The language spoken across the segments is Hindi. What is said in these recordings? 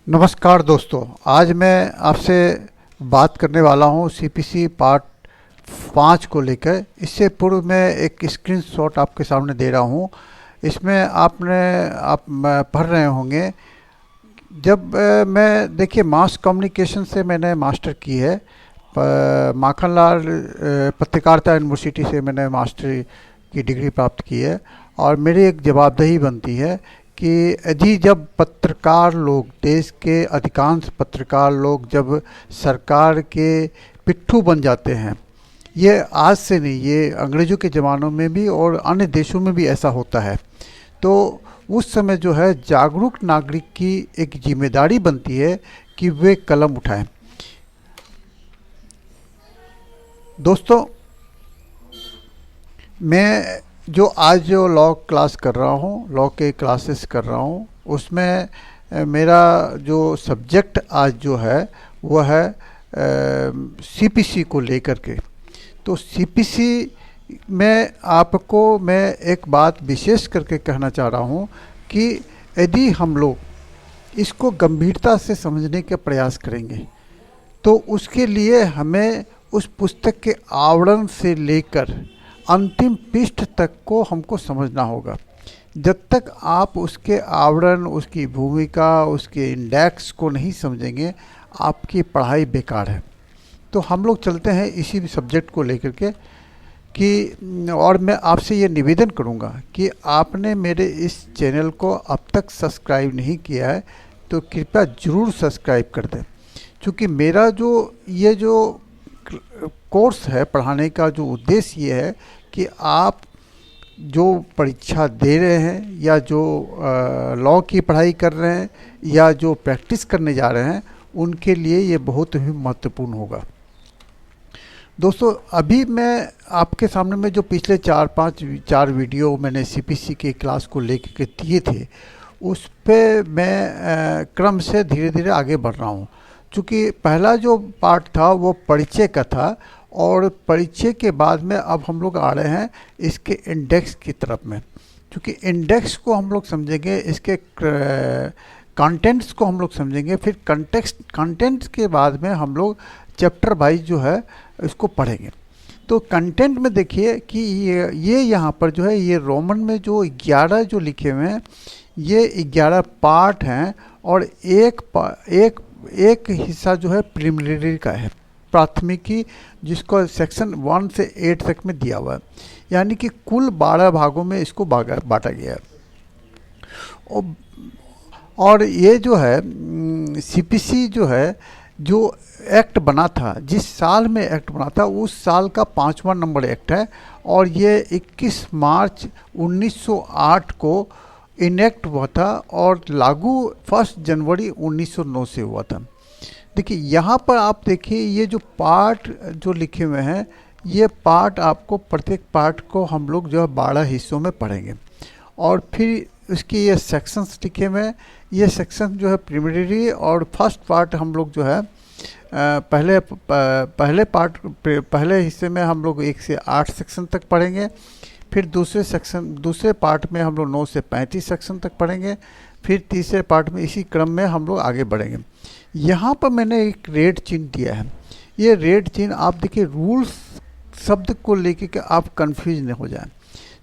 नमस्कार दोस्तों। आज मैं आपसे बात करने वाला हूं सीपीसी पार्ट 5 को लेकर। इससे पूर्व मैं एक स्क्रीनशॉट आपके सामने दे रहा हूं। इसमें आप पढ़ रहे होंगे। जब मैं देखिए मास कम्युनिकेशन से मैंने मास्टर की है। माखनलाल पत्रकारिता यूनिवर्सिटी से मैंने मास्टर की डिग्री प्राप्त की है। और मेरी एक जवाबदेही बनती है कि यदि जब पत्रकार लोग, देश के अधिकांश पत्रकार लोग जब सरकार के पिट्ठू बन जाते हैं, ये आज से नहीं, ये अंग्रेज़ों के ज़मानों में भी और अन्य देशों में भी ऐसा होता है। तो उस समय जो है जागरूक नागरिक की एक जिम्मेदारी बनती है कि वे कलम उठाएं। दोस्तों, मैं जो लॉ क्लास कर रहा हूँ, लॉ के क्लासेस कर रहा हूँ, उसमें मेरा जो सब्जेक्ट आज जो है वह है सीपीसी को लेकर के। तो सीपीसी में आपको मैं एक बात विशेष करके कहना चाह रहा हूँ कि यदि हम लोग इसको गंभीरता से समझने का प्रयास करेंगे तो उसके लिए हमें उस पुस्तक के आवरण से लेकर अंतिम पृष्ठ तक को हमको समझना होगा। जब तक आप उसके आवरण, उसकी भूमिका, उसके इंडेक्स को नहीं समझेंगे, आपकी पढ़ाई बेकार है। तो हम लोग चलते हैं इसी सब्जेक्ट को लेकर के कि, और मैं आपसे ये निवेदन करूँगा कि आपने मेरे इस चैनल को अब तक सब्सक्राइब नहीं किया है तो कृपया ज़रूर सब्सक्राइब कर दें। क्योंकि मेरा ये जो कोर्स है, पढ़ाने का जो उद्देश्य ये है कि आप जो परीक्षा दे रहे हैं या जो लॉ की पढ़ाई कर रहे हैं या जो प्रैक्टिस करने जा रहे हैं, उनके लिए ये बहुत ही महत्वपूर्ण होगा। दोस्तों, अभी मैं आपके सामने में जो पिछले 4 वीडियो मैंने सीपीसी के क्लास को लेकर के दिए थे, उस पे मैं क्रम से धीरे धीरे आगे बढ़ रहा हूँ। चूँकि पहला जो पार्ट था वो परिचय का था, और परिचय के बाद में अब हम लोग आ रहे हैं इसके इंडेक्स की तरफ में। क्योंकि इंडेक्स को हम लोग समझेंगे, इसके कंटेंट्स को हम लोग समझेंगे, फिर कंटेंट्स के बाद में हम लोग चैप्टर वाइज जो है इसको पढ़ेंगे। तो कंटेंट में देखिए कि ये यहाँ पर जो है, ये रोमन में जो 11 जो लिखे हुए हैं, ये 11 पार्ट हैं और एक हिस्सा जो है प्रिलिमिनरी का है, प्राथमिकी, जिसको सेक्शन 1 से 8 तक में दिया हुआ है। यानी कि कुल 12 भागों में इसको बांटा गया है। और ये जो है सीपीसी जो है, जो एक्ट बना था, जिस साल में एक्ट बना था, उस साल का 5वां नंबर एक्ट है। और ये 21 मार्च 1908 को इनेक्ट हुआ था और लागू 1 जनवरी 1909 से हुआ था। देखिए यहाँ पर आप देखिए, ये जो पार्ट जो लिखे हुए हैं, ये पार्ट आपको, प्रत्येक पार्ट को हम लोग जो है 12 हिस्सों में पढ़ेंगे। और फिर इसके ये सेक्शंस लिखे हुए हैं। ये सेक्शन जो है प्रिलिमिनरी, और फर्स्ट पार्ट हम लोग जो है पहले हिस्से में हम लोग 1 से 8 सेक्शन तक पढ़ेंगे। फिर दूसरे पार्ट में हम लोग 9 से 35 सेक्शन तक पढ़ेंगे। फिर तीसरे पार्ट में इसी क्रम में हम लोग आगे बढ़ेंगे। यहाँ पर मैंने एक रेड चिन्ह दिया है। ये रेड चिन्ह आप देखिए, रूल्स शब्द को लेके के आप कंफ्यूज नहीं हो जाए,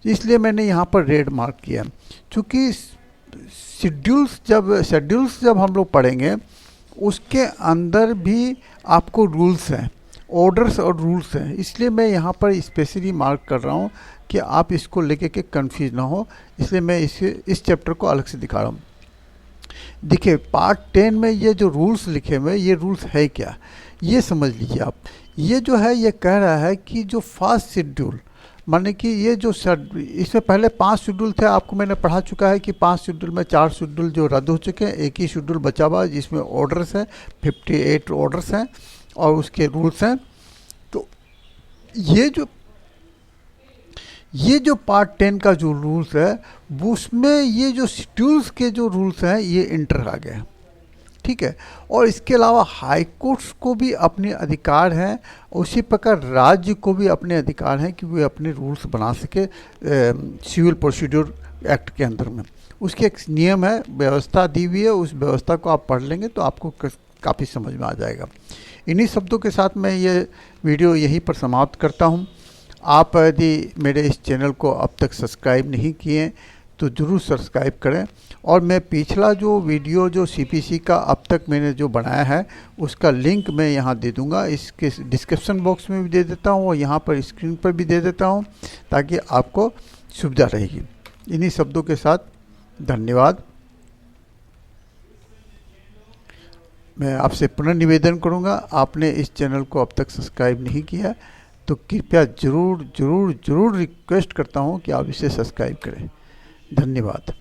इसलिए मैंने यहाँ पर रेड मार्क किया। क्योंकि शेड्यूल्स जब हम लोग पढ़ेंगे, उसके अंदर भी आपको रूल्स हैं, ऑर्डर्स और रूल्स हैं। इसलिए मैं यहाँ पर स्पेशली मार्क कर रहा हूँ कि आप इसको लेके के कंफ्यूज ना हो, इसलिए मैं इस चैप्टर को अलग से दिखा रहा हूँ। देखिए पार्ट 10 में ये जो रूल्स लिखे हुए, ये रूल्स है क्या, ये समझ लीजिए आप। ये जो है, ये कह रहा है कि जो फर्स्ट शेड्यूल, माने कि ये जो इसमें पहले 5 शेड्यूल थे, आपको मैंने पढ़ा चुका है कि 5 शेड्यूल में 4 शेड्यूल जो रद्द हो चुके हैं, एक ही शेड्यूल बचा हुआ है जिसमें ऑर्डर्स हैं, 58 ऑर्डर्स हैं और उसके रूल्स हैं। तो ये जो पार्ट 10 का जो रूल्स है, उसमें ये जो शेड्यूल्स के जो रूल्स हैं, ये इंटर आ गए हैं। ठीक है। और इसके अलावा हाई कोर्ट्स को भी अपने अधिकार हैं, उसी प्रकार राज्य को भी अपने अधिकार हैं कि वे अपने रूल्स बना सके सिविल प्रोसीड्यूर एक्ट के अंदर में। उसकी एक नियम है, व्यवस्था दी हुई है, उस व्यवस्था को आप पढ़ लेंगे तो आपको काफ़ी समझ में आ जाएगा। इन्हीं शब्दों के साथ मैं ये वीडियो यहीं पर समाप्त करता हूँ। आप यदि मेरे इस चैनल को अब तक सब्सक्राइब नहीं किए तो ज़रूर सब्सक्राइब करें, और मैं पिछला जो वीडियो जो सीपीसी का अब तक मैंने जो बनाया है उसका लिंक मैं यहाँ दे दूँगा, इसके डिस्क्रिप्शन बॉक्स में भी दे देता हूँ और यहाँ पर स्क्रीन पर भी दे देता हूँ, ताकि आपको सुविधा रहेगी। इन्हीं शब्दों के साथ धन्यवाद। मैं आपसे पुनः निवेदन करूंगा, आपने इस चैनल को अब तक सब्सक्राइब नहीं किया तो कृपया ज़रूर ज़रूर ज़रूर रिक्वेस्ट करता हूं कि आप इसे सब्सक्राइब करें। धन्यवाद।